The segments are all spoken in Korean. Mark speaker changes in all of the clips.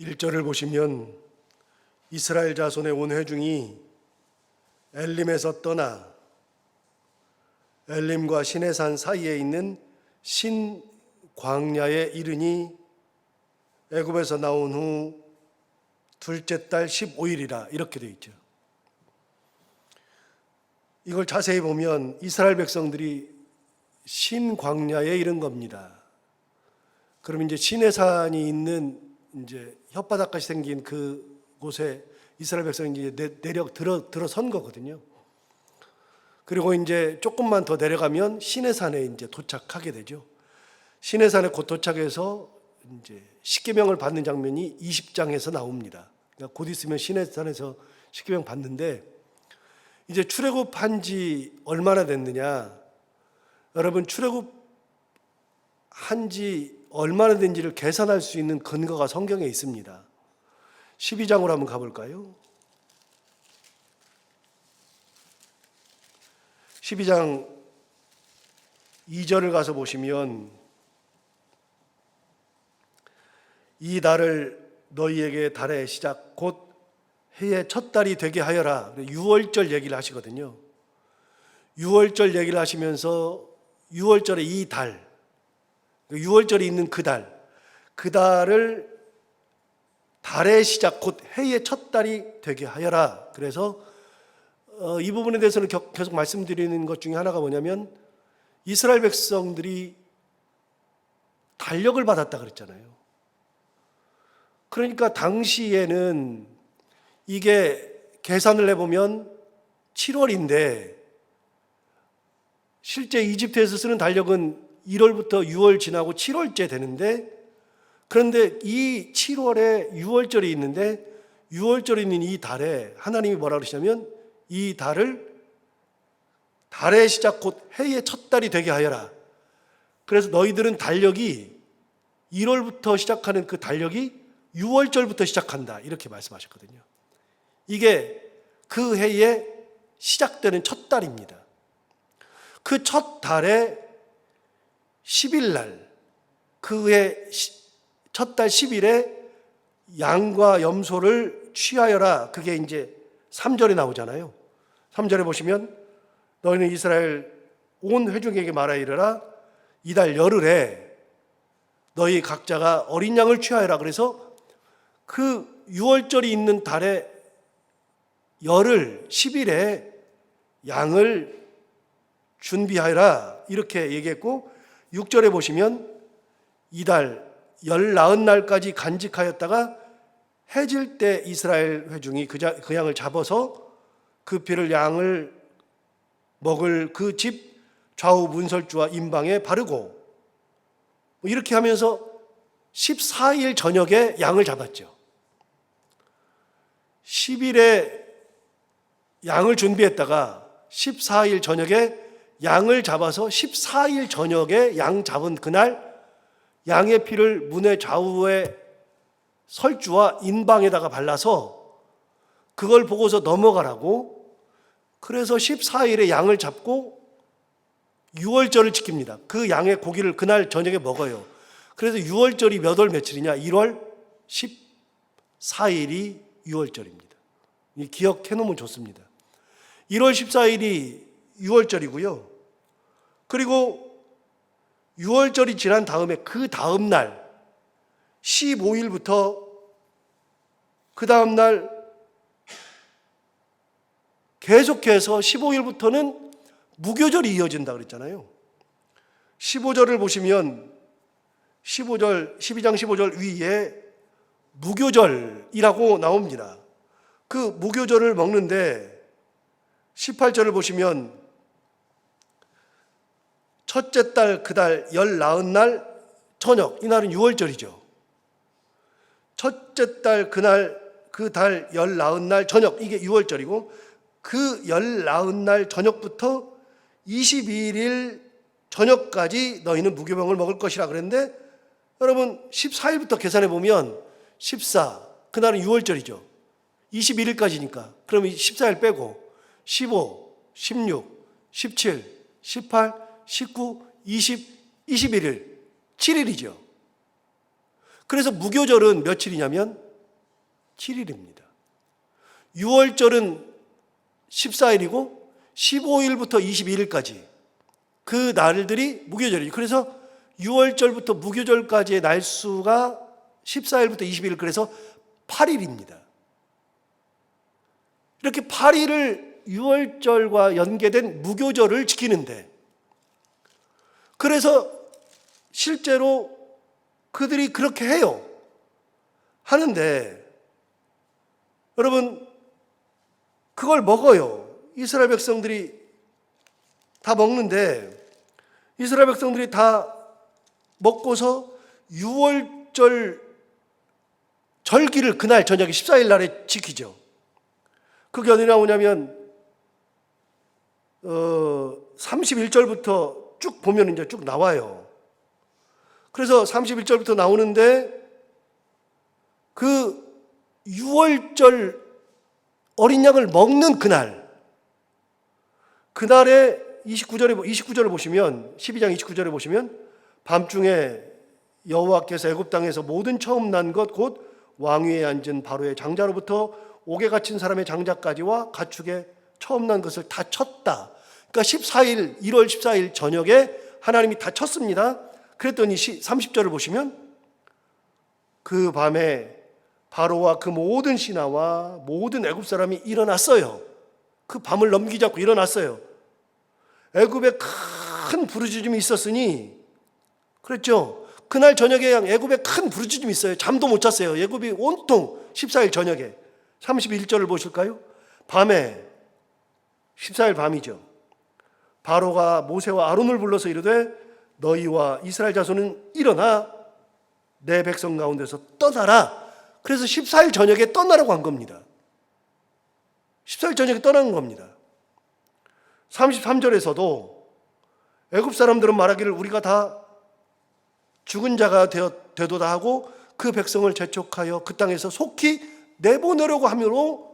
Speaker 1: 1절을 보시면 이스라엘 자손의 온 회중이 엘림에서 떠나 엘림과 시내산 사이에 있는 신광야에 이르니 애굽에서 나온 후 둘째 달 15일이라 이렇게 되어 있죠. 이걸 자세히 보면 이스라엘 백성들이 신광야에 이른 겁니다. 그럼 이제 시내산이 있는 이제 혓바닥까지 생긴 그 곳에 이스라엘 백성이 이제 들어선 거거든요. 그리고 이제 조금만 더 내려가면 시내산에 이제 도착하게 되죠. 시내산에 곧 도착해서 이제 십계명을 받는 장면이 20장에서 나옵니다. 그러니까 곧 있으면 시내산에서 십계명 받는데 이제 출애굽한 지 얼마나 됐느냐? 여러분 출애굽한 지 얼마나 된지를 계산할 수 있는 근거가 성경에 있습니다. 12장으로 한번 가볼까요? 12장 2절을 가서 보시면 이 달을 너희에게 달의 시작 곧 해의 첫 달이 되게 하여라. 6월절 얘기를 하시거든요. 6월절 얘기를 하시면서 6월절에 이 달, 6월절이 있는 그 달을 달의 시작 곧 해의 첫 달이 되게 하여라. 그래서 이 부분에 대해서는 계속 말씀드리는 것 중에 하나가 뭐냐면 이스라엘 백성들이 달력을 받았다 그랬잖아요. 그러니까 당시에는 이게 계산을 해보면 7월인데 실제 이집트에서 쓰는 달력은 1월부터 6월 지나고 7월째 되는데 그런데 이 7월에 6월절이 있는데 6월절이 있는 이 달에 하나님이 뭐라 그러시냐면 이 달을 달의 시작 곧 해의 첫 달이 되게 하여라. 그래서 너희들은 달력이 1월부터 시작하는 그 달력이 6월절부터 시작한다. 이렇게 말씀하셨거든요. 이게 그 해에 시작되는 첫 달입니다. 그 첫 달에 10일 날, 그 해 첫 달 10일에 양과 염소를 취하여라. 그게 이제 3절에 나오잖아요. 3절에 보시면 너희는 이스라엘 온 회중에게 말하 이르라 이달 열흘에 너희 각자가 어린 양을 취하여라. 그래서 그 6월절이 있는 달에 열흘 10일에 양을 준비하여라 이렇게 얘기했고 6절에 보시면 이달 19날까지 간직하였다가 해질 때 이스라엘 회중이 그 양을 잡아서 그 피를 양을 먹을 그 집 좌우 문설주와 임방에 바르고 이렇게 하면서 14일 저녁에 양을 잡았죠. 10일에 양을 준비했다가 14일 저녁에 양을 잡아서 14일 저녁에 양 잡은 그날 양의 피를 문의 좌우에 설주와 인방에다가 발라서 그걸 보고서 넘어가라고 그래서 14일에 양을 잡고 6월절을 지킵니다. 그 양의 고기를 그날 저녁에 먹어요. 그래서 6월절이 몇 월 며칠이냐? 1월 14일이 6월절입니다. 기억해 놓으면 좋습니다. 1월 14일이 6월절이고요. 그리고 6월절이 지난 다음에 그 다음 날 15일부터 그 다음 날 계속해서 15일부터는 무교절이 이어진다 그랬잖아요. 15절을 보시면 12장 15절 위에 무교절이라고 나옵니다. 그 무교절을 먹는데 18절을 보시면 첫째 달 그 달 19날 저녁 이날은 6월절이죠. 첫째 달 그날 그 달 19날 저녁 이게 6월절이고 그 19날 저녁부터 22일 저녁까지 너희는 무교병을 먹을 것이라 그랬는데 여러분 14일부터 계산해 보면 14 그날은 6월절이죠. 21일까지니까 그러면 14일 빼고 15, 16, 17, 18, 19, 20, 21일 7일이죠. 그래서 무교절은 며칠이냐면 7일입니다. 6월절은 14일이고 15일부터 22일까지 그 날들이 무교절이죠. 그래서 6월절부터 무교절까지의 날수가 14일부터 22일, 그래서 8일입니다. 이렇게 8일을 6월절과 연계된 무교절을 지키는데, 그래서 실제로 그들이 그렇게 해요. 하는데 여러분, 그걸 먹어요. 이스라엘 백성들이 다 먹는데, 이스라엘 백성들이 다 먹고서 6월절 절기를 그날 저녁에 14일 날에 지키죠. 그게 어디 나오냐면 31절부터 쭉 보면 이제 쭉 나와요. 그래서 31절부터 나오는데, 그 6월절 어린 양을 먹는 그날에 29절을 보시면, 12장 29절에 보시면, 밤중에 여호와께서 애굽 땅에서 모든 처음 난 것 곧 왕위에 앉은 바로의 장자로부터 옥에 갇힌 사람의 장자까지와 가축의 처음 난 것을 다 쳤다. 그러니까 14일, 1월 14일 저녁에 하나님이 다 쳤습니다. 그랬더니 30절을 보시면, 그 밤에 바로와 그 모든 신하와 모든 애굽 사람이 일어났어요. 그 밤을 넘기지 않고 일어났어요. 애굽에 큰 부르짖음이 있었으니, 그랬죠. 그날 저녁에 애굽에 큰 부르짖음이 있어요. 잠도 못 잤어요. 애굽이 온통 14일 저녁에. 31절을 보실까요? 밤에, 14일 밤이죠. 바로가 모세와 아론을 불러서 이르되 너희와 이스라엘 자손은 일어나 내 백성 가운데서 떠나라. 그래서 14일 저녁에 떠나라고 한 겁니다. 14일 저녁에 떠난 겁니다. 33절에서도 애굽 사람들은 말하기를 우리가 다 죽은 자가 되도다 하고 그 백성을 재촉하여 그 땅에서 속히 내보내려고 하므로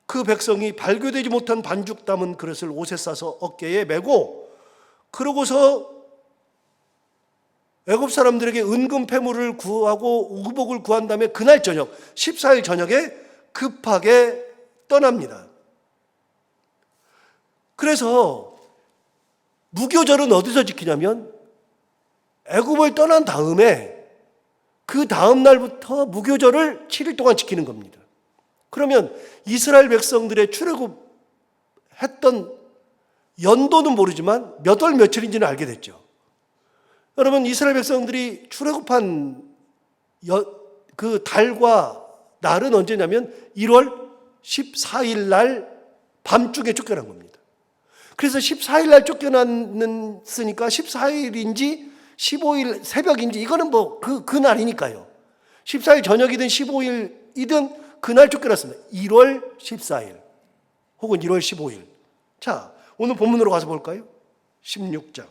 Speaker 1: 그 백성이 발교되지 못한 반죽 담은 그릇을 옷에 싸서 어깨에 메고, 그러고서 애굽 사람들에게 은금 패물을 구하고 의복을 구한 다음에 그날 저녁 14일 저녁에 급하게 떠납니다. 그래서 무교절은 어디서 지키냐면 애굽을 떠난 다음에 그 다음 날부터 무교절을 7일 동안 지키는 겁니다. 그러면 이스라엘 백성들의 출애굽했던 연도는 모르지만 몇 월 며칠인지는 알게 됐죠. 여러분, 이스라엘 백성들이 출애굽한 그 달과 날은 언제냐면 1월 14일 날 밤중에 쫓겨난 겁니다. 그래서 14일 날 쫓겨났으니까 14일인지 15일 새벽인지 이거는 그 날이니까요. 14일 저녁이든 15일이든 그날 쫓겨났습니다. 1월 14일 혹은 1월 15일. 자, 오늘 본문으로 가서 볼까요? 16장.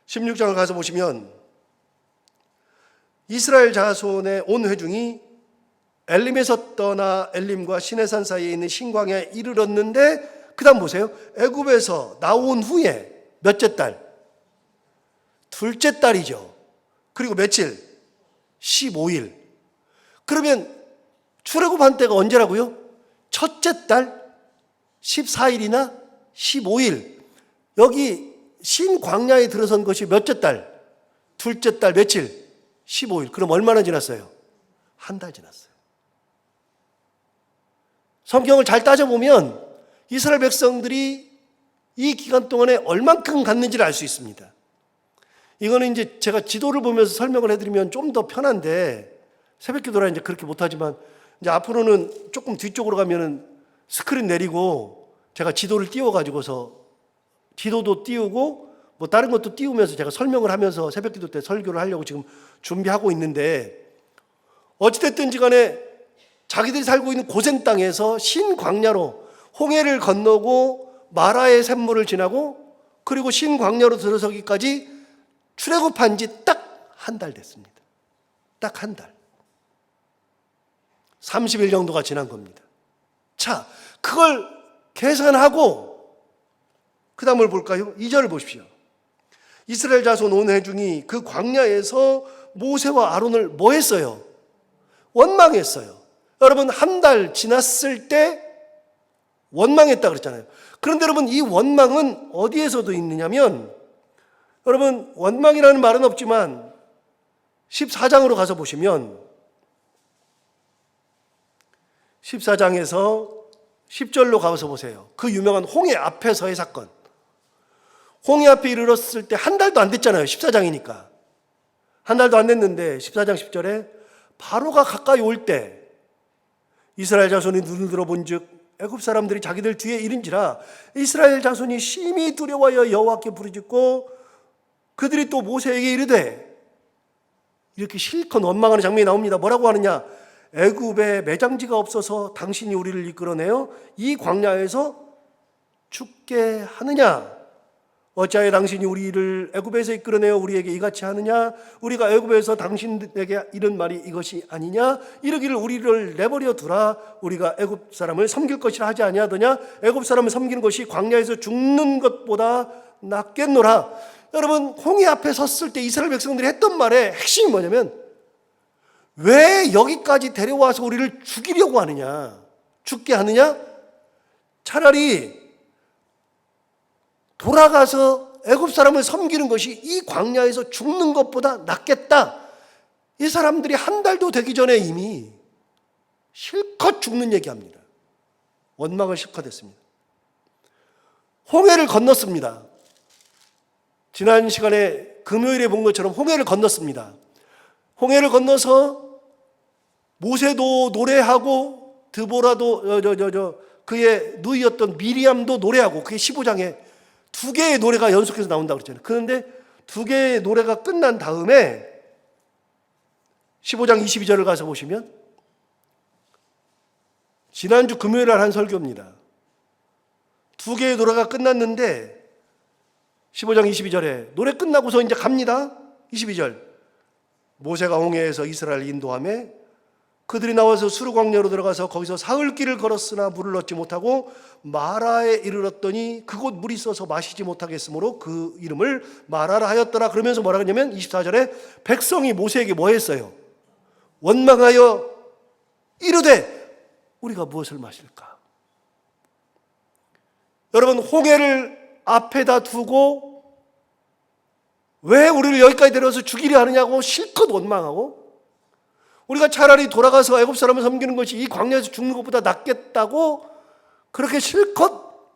Speaker 1: 16장을 가서 보시면 이스라엘 자손의 온 회중이 엘림에서 떠나 엘림과 시내산 사이에 있는 신광야에 이르렀는데, 그 다음 보세요. 애굽에서 나온 후에 몇째 달? 둘째 달이죠. 그리고 며칠? 15일. 그러면 출애굽한 때가 언제라고요? 첫째 달 14일이나 15일. 여기 신광야에 들어선 것이 몇째 달? 둘째 달 며칠? 15일. 그럼 얼마나 지났어요? 한 달 지났어요. 성경을 잘 따져보면 이스라엘 백성들이 이 기간 동안에 얼만큼 갔는지를 알 수 있습니다. 이거는 이제 제가 지도를 보면서 설명을 해드리면 좀 더 편한데, 새벽 기도라 이제 그렇게 못하지만, 이제 앞으로는 조금 뒤쪽으로 가면은 스크린 내리고 제가 지도를 띄워가지고서 지도도 띄우고 뭐 다른 것도 띄우면서 제가 설명을 하면서 새벽 기도 때 설교를 하려고 지금 준비하고 있는데, 어찌됐든지 간에 자기들이 살고 있는 고센 땅에서 신광야로 홍해를 건너고 마라의 샘물을 지나고 그리고 신광야로 들어서기까지 출애굽한 지 딱 한 달 됐습니다. 딱 한 달. 30일 정도가 지난 겁니다. 자, 그걸 계산하고 그 다음을 볼까요? 2절을 보십시오. 이스라엘 자손 온 회중이 그 광야에서 모세와 아론을 뭐 했어요? 원망했어요. 여러분, 한 달 지났을 때 원망했다 그랬잖아요. 그런데 여러분, 이 원망은 어디에서도 있느냐면, 여러분, 원망이라는 말은 없지만 14장으로 가서 보시면 14장에서 10절로 가서 보세요. 그 유명한 홍해 앞에서의 사건. 홍해 앞에 이르렀을 때 한 달도 안 됐잖아요. 14장이니까. 한 달도 안 됐는데 14장 10절에 바로가 가까이 올 때 이스라엘 자손이 눈을 들어본즉 애굽 사람들이 자기들 뒤에 이른지라 이스라엘 자손이 심히 두려워하여 여호와께 부르짖고 그들이 또 모세에게 이르되, 이렇게 실컷 원망하는 장면이 나옵니다. 뭐라고 하느냐? 애굽에 매장지가 없어서 당신이 우리를 이끌어내어 이 광야에서 죽게 하느냐? 어찌하여 당신이 우리를 애굽에서 이끌어내어 우리에게 이같이 하느냐? 우리가 애굽에서 당신에게 이런 말이 이것이 아니냐? 이르기를 우리를 내버려 두라. 우리가 애굽 사람을 섬길 것이라 하지 아니하더냐? 애굽 사람을 섬기는 것이 광야에서 죽는 것보다 낫겠노라. 여러분, 홍해 앞에 섰을 때 이스라엘 백성들이 했던 말의 핵심이 뭐냐면, 왜 여기까지 데려와서 우리를 죽이려고 하느냐? 죽게 하느냐? 차라리 돌아가서 애굽 사람을 섬기는 것이 이 광야에서 죽는 것보다 낫겠다. 이 사람들이 한 달도 되기 전에 이미 실컷 죽는 얘기합니다. 원망을 실컷 했습니다. 홍해를 건넜습니다. 지난 시간에 금요일에 본 것처럼 홍해를 건넜습니다. 홍해를 건너서 모세도 노래하고 드보라도 그의 누이였던 미리암도 노래하고, 그게 15장에 두 개의 노래가 연속해서 나온다고 그랬잖아요. 그런데 두 개의 노래가 끝난 다음에 15장 22절을 가서 보시면 지난주 금요일 날 한 설교입니다. 두 개의 노래가 끝났는데 15장 22절에 노래 끝나고서 이제 갑니다. 22절. 모세가 홍해에서 이스라엘을 인도하며 그들이 나와서 수르 광야로 들어가서 거기서 사흘길을 걸었으나 물을 얻지 못하고 마라에 이르렀더니 그곳 물이 있어서 마시지 못하겠으므로 그 이름을 마라라 하였더라. 그러면서 뭐라 그러냐면 24절에 백성이 모세에게 뭐 했어요? 원망하여 이르되 우리가 무엇을 마실까? 여러분, 홍해를 앞에다 두고 왜 우리를 여기까지 데려와서 죽이려 하느냐고 실컷 원망하고, 우리가 차라리 돌아가서 애굽 사람을 섬기는 것이 이 광야에서 죽는 것보다 낫겠다고 그렇게 실컷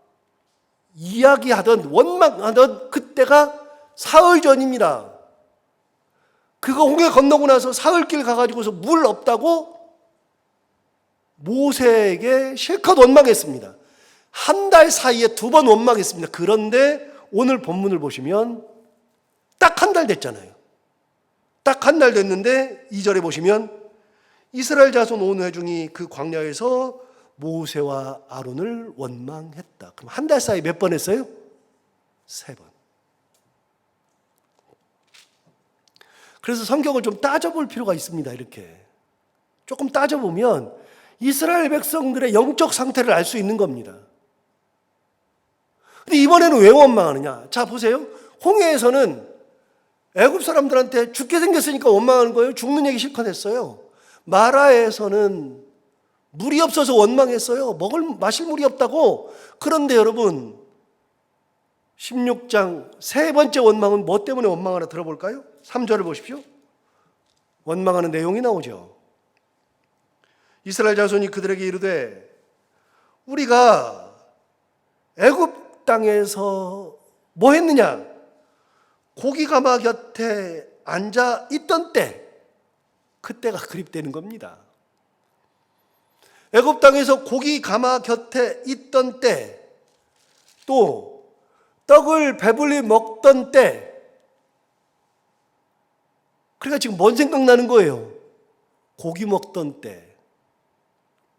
Speaker 1: 이야기하던 원망하던 그때가 사흘 전입니다. 그거 홍해 건너고 나서 사흘길 가가지고서 물 없다고 모세에게 실컷 원망했습니다. 한 달 사이에 두 번 원망했습니다. 그런데 오늘 본문을 보시면 딱 한 달 됐잖아요. 딱 한 달 됐는데 2절에 보시면 이스라엘 자손 온 회중이 그 광야에서 모세와 아론을 원망했다. 그럼 한 달 사이 몇 번 했어요? 3번. 그래서 성경을 좀 따져볼 필요가 있습니다. 이렇게 조금 따져보면 이스라엘 백성들의 영적 상태를 알 수 있는 겁니다. 근데 이번에는 왜 원망하느냐? 자, 보세요. 홍해에서는 애굽 사람들한테 죽게 생겼으니까 원망하는 거예요. 죽는 얘기 실컷 했어요. 마라에서는 물이 없어서 원망했어요. 마실 물이 없다고. 그런데 여러분, 16장 세 번째 원망은 뭐 때문에 원망하나 들어볼까요? 3절을 보십시오. 원망하는 내용이 나오죠. 이스라엘 자손이 그들에게 이르되 우리가 애굽 땅에서 뭐 했느냐? 고기 가마 곁에 앉아 있던 때, 그때가 그립되는 겁니다. 애굽 땅에서 고기 가마 곁에 있던 때, 또 떡을 배불리 먹던 때, 그러니까 지금 뭔 생각나는 거예요? 고기 먹던 때,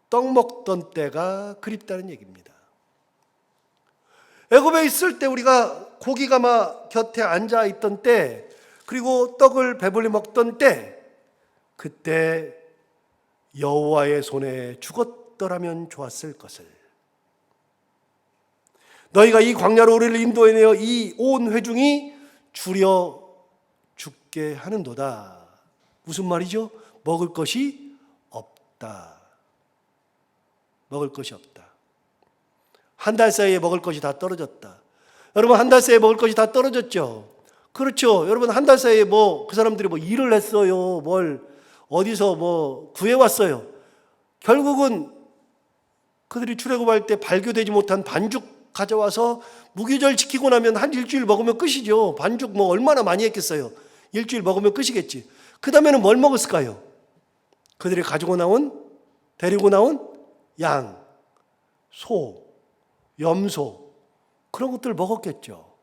Speaker 1: 떡 먹던 때가 그립다는 얘기입니다. 애굽에 있을 때 우리가 고기 가마 곁에 앉아 있던 때, 그리고 떡을 배불리 먹던 때, 그때 여호와의 손에 죽었더라면 좋았을 것을. 너희가 이 광야로 우리를 인도해내어 이 온 회중이 줄여 죽게 하는도다. 무슨 말이죠? 먹을 것이 없다. 먹을 것이 없다. 한 달 사이에 먹을 것이 다 떨어졌다. 여러분, 한 달 사이에 먹을 것이 다 떨어졌죠? 그렇죠. 여러분, 한 달 사이에 그 사람들이 일을 했어요. 어디서 구해왔어요. 결국은 그들이 출애굽할 때 발교되지 못한 반죽 가져와서 무교절 지키고 나면 한 일주일 먹으면 끝이죠. 반죽 얼마나 많이 했겠어요. 일주일 먹으면 끝이겠지. 그 다음에는 뭘 먹었을까요? 그들이 데리고 나온 양, 소, 염소, 그런 것들을 먹었겠죠.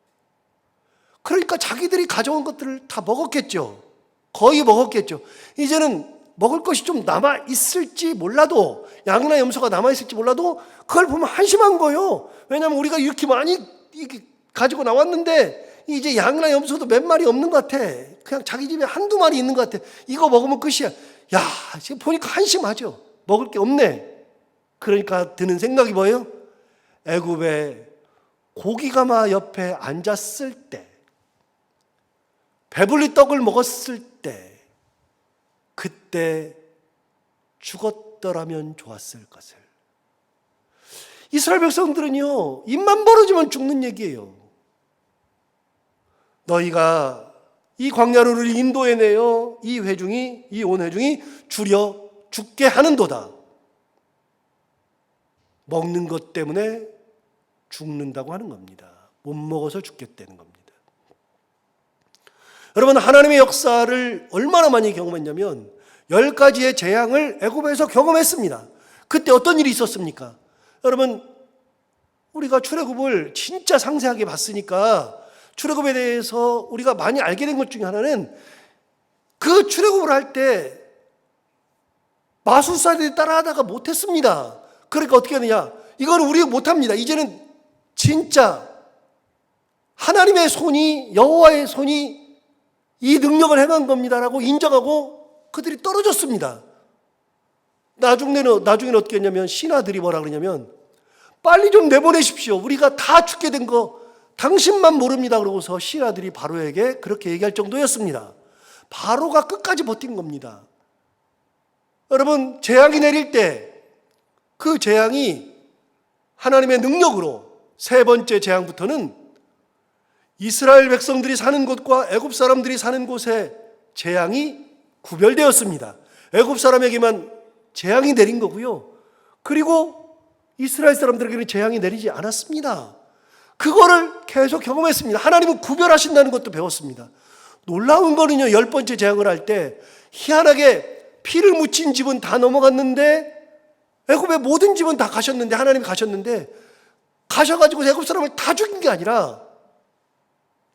Speaker 1: 그러니까 자기들이 가져온 것들을 다 먹었겠죠. 거의 먹었겠죠. 이제는 먹을 것이 좀 남아있을지 몰라도, 양이나 염소가 남아있을지 몰라도 그걸 보면 한심한 거예요. 왜냐하면 우리가 이렇게 많이 가지고 나왔는데 이제 양이나 염소도 몇 마리 없는 것 같아. 그냥 자기 집에 한두 마리 있는 것 같아. 이거 먹으면 끝이야. 야, 지금 보니까 한심하죠. 먹을 게 없네. 그러니까 드는 생각이 뭐예요? 애굽의 고기가마 옆에 앉았을 때, 배불리 떡을 먹었을 때, 그때 죽었더라면 좋았을 것을. 이스라엘 백성들은요, 입만 벌어지면 죽는 얘기예요. 너희가 이 광야를 인도해내어 이 온 회중이 줄여 죽게 하는도다. 먹는 것 때문에 죽는다고 하는 겁니다. 못 먹어서 죽겠다는 겁니다. 여러분, 하나님의 역사를 얼마나 많이 경험했냐면 10가지의 재앙을 애굽에서 경험했습니다. 그때 어떤 일이 있었습니까? 여러분, 우리가 출애굽을 진짜 상세하게 봤으니까 출애굽에 대해서 우리가 많이 알게 된 것 중에 하나는 그 출애굽을 할 때 마술사들이 따라하다가 못했습니다. 그러니까 어떻게 하느냐? 이거는 우리가 못합니다. 이제는 진짜 하나님의 손이, 여호와의 손이 이 능력을 행한 겁니다라고 인정하고 그들이 떨어졌습니다. 나중에는 어떻게 했냐면 신하들이 뭐라 그러냐면 빨리 좀 내보내십시오. 우리가 다 죽게 된 거 당신만 모릅니다. 그러고서 신하들이 바로에게 그렇게 얘기할 정도였습니다. 바로가 끝까지 버틴 겁니다. 여러분, 재앙이 내릴 때 그 재앙이 하나님의 능력으로 세 번째 재앙부터는 이스라엘 백성들이 사는 곳과 애굽 사람들이 사는 곳의 재앙이 구별되었습니다. 애굽 사람에게만 재앙이 내린 거고요. 그리고 이스라엘 사람들에게는 재앙이 내리지 않았습니다. 그거를 계속 경험했습니다. 하나님은 구별하신다는 것도 배웠습니다. 놀라운 거는요, 10번째 재앙을 할 때 희한하게 피를 묻힌 집은 다 넘어갔는데 애굽의 모든 집은 다 가셨는데, 하나님이 가셨는데 가셔가지고 애굽 사람을 다 죽인 게 아니라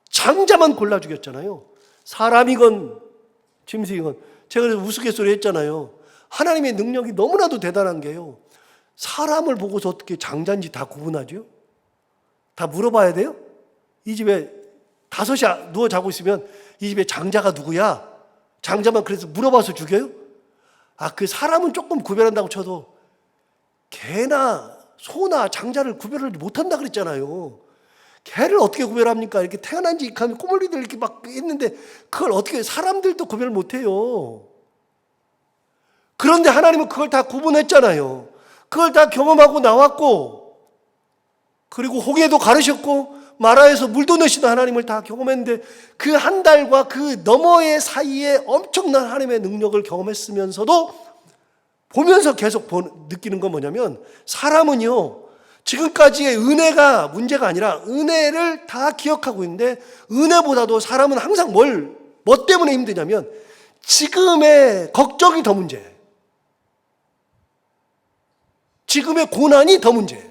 Speaker 1: 장자만 골라 죽였잖아요. 사람이건 짐승이건. 제가 그래서 우스갯소리 했잖아요. 하나님의 능력이 너무나도 대단한 게요, 사람을 보고서 어떻게 장자인지 다 구분하죠? 다 물어봐야 돼요? 이 집에 5이 누워 자고 있으면 이 집에 장자가 누구야? 장자만 그래서 물어봐서 죽여요? 그 사람은 조금 구별한다고 쳐도 개나 소나 장자를 구별을 못한다 그랬잖아요. 개를 어떻게 구별합니까? 이렇게 태어난 지 하면 꼬물리들 이렇게 막 있는데 그걸 어떻게, 사람들도 구별 못해요. 그런데 하나님은 그걸 다 구분했잖아요. 그걸 다 경험하고 나왔고, 그리고 홍해도 가르셨고 마라에서 물도 내시는 하나님을 다 경험했는데 그 한 달과 그 너머의 사이에 엄청난 하나님의 능력을 경험했으면서도 보면서 계속 느끼는 건 뭐냐면, 사람은요 지금까지의 은혜가 문제가 아니라 은혜를 다 기억하고 있는데, 은혜보다도 사람은 항상 뭐 때문에 힘드냐면 지금의 걱정이 더 문제예요. 지금의 고난이 더 문제예요.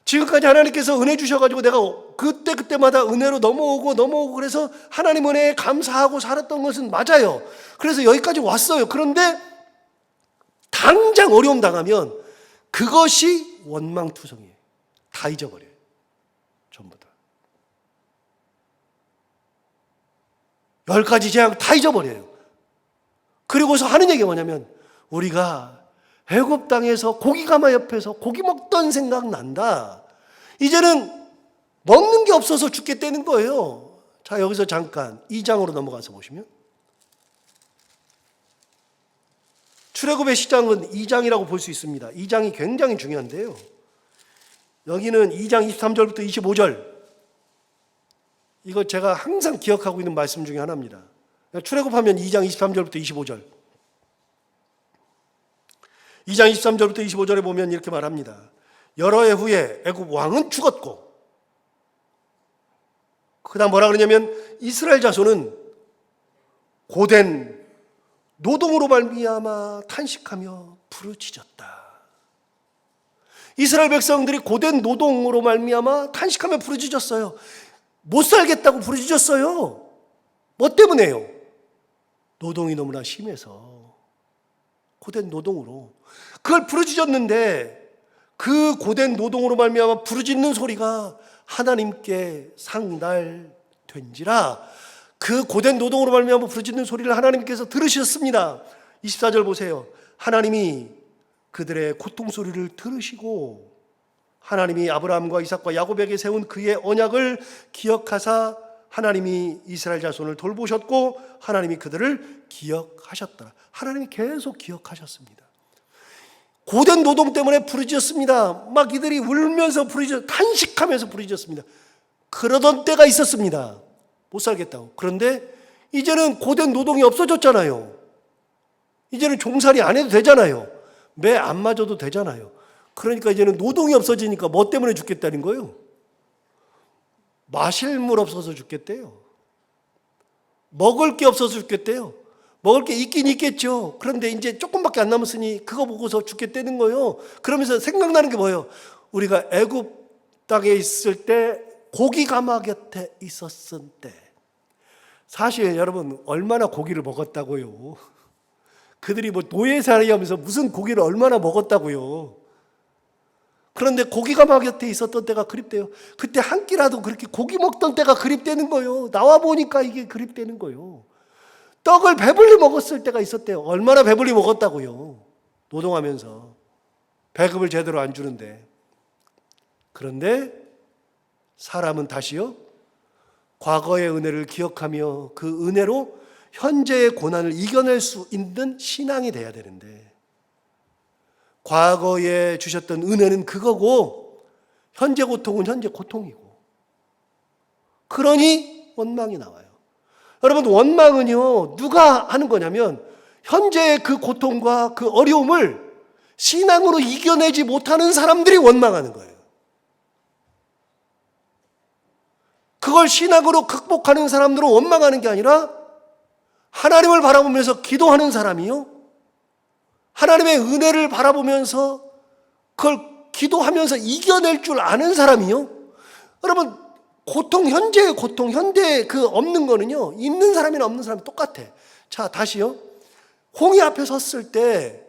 Speaker 1: 지금까지 하나님께서 은혜 주셔가지고 내가 그때마다 은혜로 넘어오고 그래서 하나님 은혜에 감사하고 살았던 것은 맞아요. 그래서 여기까지 왔어요. 그런데 당장 어려움 당하면 그것이 원망투성이에요. 다 잊어버려요. 전부 다. 10가지 재앙 다 잊어버려요. 그리고서 하는 얘기가 뭐냐면, 우리가 애굽 땅에서 고기가마 옆에서 고기 먹던 생각 난다. 이제는 먹는 게 없어서 죽겠다는 거예요. 자, 여기서 잠깐 2장으로 넘어가서 보시면, 출애굽의 시작은 2장이라고 볼 수 있습니다. 2장이 굉장히 중요한데요. 여기는 2장 23절부터 25절. 이거 제가 항상 기억하고 있는 말씀 중에 하나입니다. 출애굽하면 2장 23절부터 25절. 2장 23절부터 25절에 보면 이렇게 말합니다. 여러 해 후에 애굽 왕은 죽었고, 그 다음 뭐라 그러냐면 이스라엘 자손은 고된 노동으로 말미암아 탄식하며 부르짖었다. 이스라엘 백성들이 고된 노동으로 말미암아 탄식하며 부르짖었어요. 못 살겠다고 부르짖었어요. 뭐 때문에요? 노동이 너무나 심해서 고된 노동으로 그걸 부르짖었는데, 그 고된 노동으로 말미암아 부르짖는 소리가 하나님께 상달된지라, 그 고된 노동으로 말미암아 부르짖는 소리를 하나님께서 들으셨습니다. 24절 보세요. 하나님이 그들의 고통 소리를 들으시고 하나님이 아브라함과 이삭과 야곱에게 세운 그의 언약을 기억하사 하나님이 이스라엘 자손을 돌보셨고 하나님이 그들을 기억하셨더라. 하나님이 계속 기억하셨습니다. 고된 노동 때문에 부르짖었습니다. 막 이들이 울면서 탄식하면서 부르짖었습니다. 그러던 때가 있었습니다. 못 살겠다고. 그런데 이제는 고된 노동이 없어졌잖아요. 이제는 종살이 안 해도 되잖아요. 매 안 맞아도 되잖아요. 그러니까 이제는 노동이 없어지니까 뭐 때문에 죽겠다는 거예요? 마실 물 없어서 죽겠대요. 먹을 게 없어서 죽겠대요. 먹을 게 있긴 있겠죠. 그런데 이제 조금밖에 안 남았으니 그거 보고서 죽겠다는 거예요. 그러면서 생각나는 게 뭐예요? 우리가 애굽 땅에 있을 때 고기 가마 곁에 있었을 때, 사실 여러분 얼마나 고기를 먹었다고요. 그들이 뭐 노예살이 하면서 무슨 고기를 얼마나 먹었다고요. 그런데 고기 가마 곁에 있었던 때가 그립대요. 그때 한 끼라도 그렇게 고기 먹던 때가 그립대는 거예요. 나와 보니까 이게 그립대는 거예요. 떡을 배불리 먹었을 때가 있었대요. 얼마나 배불리 먹었다고요. 노동하면서 배급을 제대로 안 주는데. 그런데 사람은 다시요, 과거의 은혜를 기억하며 그 은혜로 현재의 고난을 이겨낼 수 있는 신앙이 돼야 되는데, 과거에 주셨던 은혜는 그거고 현재 고통은 현재 고통이고, 그러니 원망이 나와요. 여러분, 원망은요 누가 하는 거냐면 현재의 그 고통과 그 어려움을 신앙으로 이겨내지 못하는 사람들이 원망하는 거예요. 그걸 신앙으로 극복하는 사람들은 원망하는 게 아니라 하나님을 바라보면서 기도하는 사람이요, 하나님의 은혜를 바라보면서 그걸 기도하면서 이겨낼 줄 아는 사람이요. 여러분, 고통, 현재의 고통, 현대에 그 없는 거는요, 있는 사람이나 없는 사람이 똑같아. 자, 다시요. 홍해 앞에 섰을 때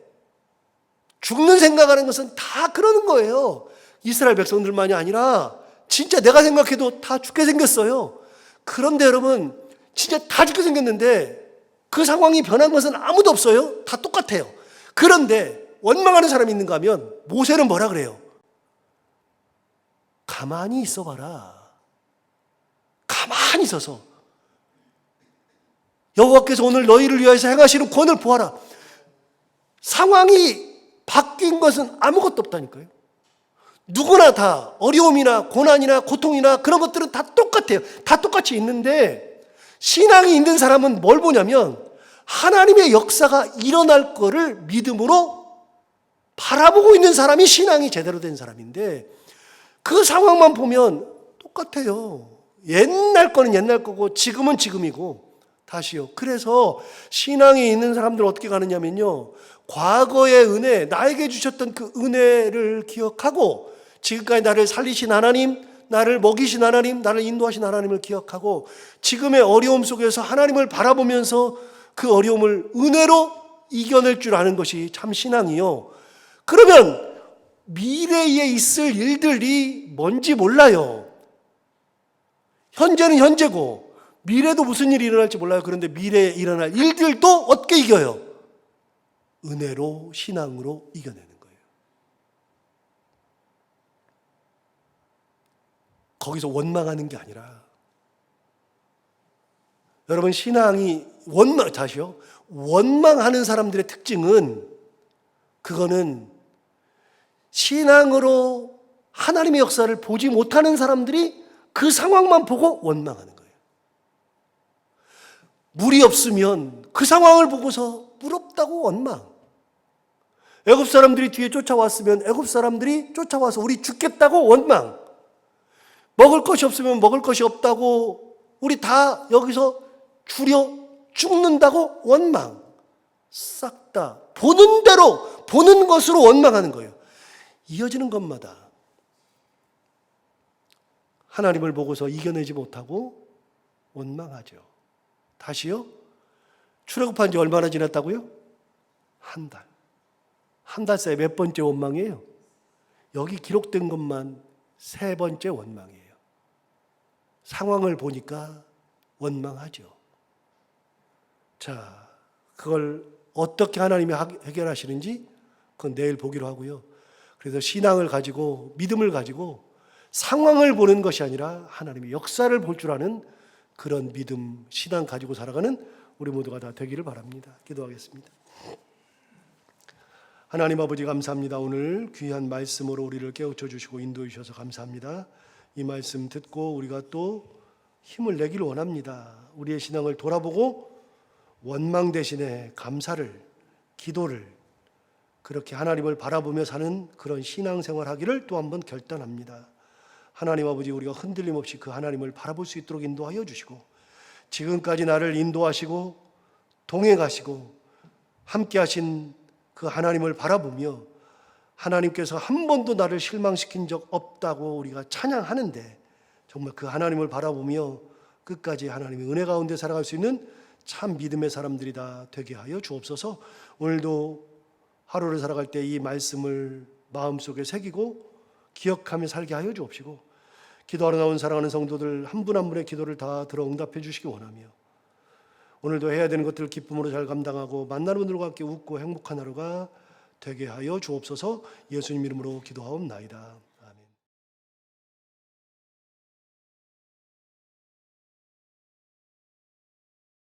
Speaker 1: 죽는 생각하는 것은 다 그러는 거예요. 이스라엘 백성들만이 아니라 진짜 내가 생각해도 다 죽게 생겼어요. 그런데 여러분, 진짜 다 죽게 생겼는데 그 상황이 변한 것은 아무도 없어요. 다 똑같아요. 그런데 원망하는 사람이 있는가 하면 모세는 뭐라 그래요? 가만히 있어봐라. 가만히 있어서 여호와께서 오늘 너희를 위하여서 행하시는 구원을 보아라. 상황이 바뀐 것은 아무것도 없다니까요. 누구나 다 어려움이나 고난이나 고통이나 그런 것들은 다 똑같아요. 다 똑같이 있는데, 신앙이 있는 사람은 뭘 보냐면 하나님의 역사가 일어날 거를 믿음으로 바라보고 있는 사람이 신앙이 제대로 된 사람인데, 그 상황만 보면 똑같아요. 옛날 거는 옛날 거고 지금은 지금이고. 다시요. 그래서 신앙이 있는 사람들은 어떻게 가느냐면요, 과거의 은혜, 나에게 주셨던 그 은혜를 기억하고 지금까지 나를 살리신 하나님, 나를 먹이신 하나님, 나를 인도하신 하나님을 기억하고 지금의 어려움 속에서 하나님을 바라보면서 그 어려움을 은혜로 이겨낼 줄 아는 것이 참 신앙이요. 그러면 미래에 있을 일들이 뭔지 몰라요. 현재는 현재고 미래도 무슨 일이 일어날지 몰라요. 그런데 미래에 일어날 일들도 어떻게 이겨요? 은혜로, 신앙으로 이겨내는 거예요. 거기서 원망하는 게 아니라, 여러분, 신앙이 다시요. 원망하는 사람들의 특징은 그거는 신앙으로 하나님의 역사를 보지 못하는 사람들이 그 상황만 보고 원망하는 거예요. 물이 없으면 그 상황을 보고서 물 없다고 원망. 애굽 사람들이 뒤에 쫓아왔으면 애굽 사람들이 쫓아와서 우리 죽겠다고 원망. 먹을 것이 없으면 먹을 것이 없다고 우리 다 여기서 줄여 죽는다고 원망. 싹 다 보는 대로 보는 것으로 원망하는 거예요. 이어지는 것마다 하나님을 보고서 이겨내지 못하고 원망하죠. 다시요? 출애굽한 지 얼마나 지났다고요? 한 달. 한 달 사이에 몇 번째 원망이에요? 여기 기록된 것만 3번째 원망이에요. 상황을 보니까 원망하죠. 자, 그걸 어떻게 하나님이 해결하시는지 그건 내일 보기로 하고요. 그래서 신앙을 가지고 믿음을 가지고 상황을 보는 것이 아니라 하나님의 역사를 볼 줄 아는 그런 믿음, 신앙 가지고 살아가는 우리 모두가 다 되기를 바랍니다. 기도하겠습니다. 하나님 아버지 감사합니다. 오늘 귀한 말씀으로 우리를 깨우쳐 주시고 인도해 주셔서 감사합니다. 이 말씀 듣고 우리가 또 힘을 내기를 원합니다. 우리의 신앙을 돌아보고 원망 대신에 감사를, 기도를 그렇게 하나님을 바라보며 사는 그런 신앙생활 하기를 또 한번 결단합니다. 하나님 아버지 우리가 흔들림 없이 그 하나님을 바라볼 수 있도록 인도하여 주시고 지금까지 나를 인도하시고 동행하시고 함께 하신 그 하나님을 바라보며 하나님께서 한 번도 나를 실망시킨 적 없다고 우리가 찬양하는데 정말 그 하나님을 바라보며 끝까지 하나님의 은혜 가운데 살아갈 수 있는 참 믿음의 사람들이 다 되게 하여 주옵소서. 오늘도 하루를 살아갈 때 이 말씀을 마음속에 새기고 기억하며 살게 하여 주옵시고 기도하러 나온 사랑하는 성도들 한 분 한 분의 기도를 다 들어 응답해 주시기 원하며 오늘도 해야 되는 것들을 기쁨으로 잘 감당하고 만나는 분들과 함께 웃고 행복한 하루가 되게 하여 주옵소서. 예수님 이름으로 기도하옵나이다.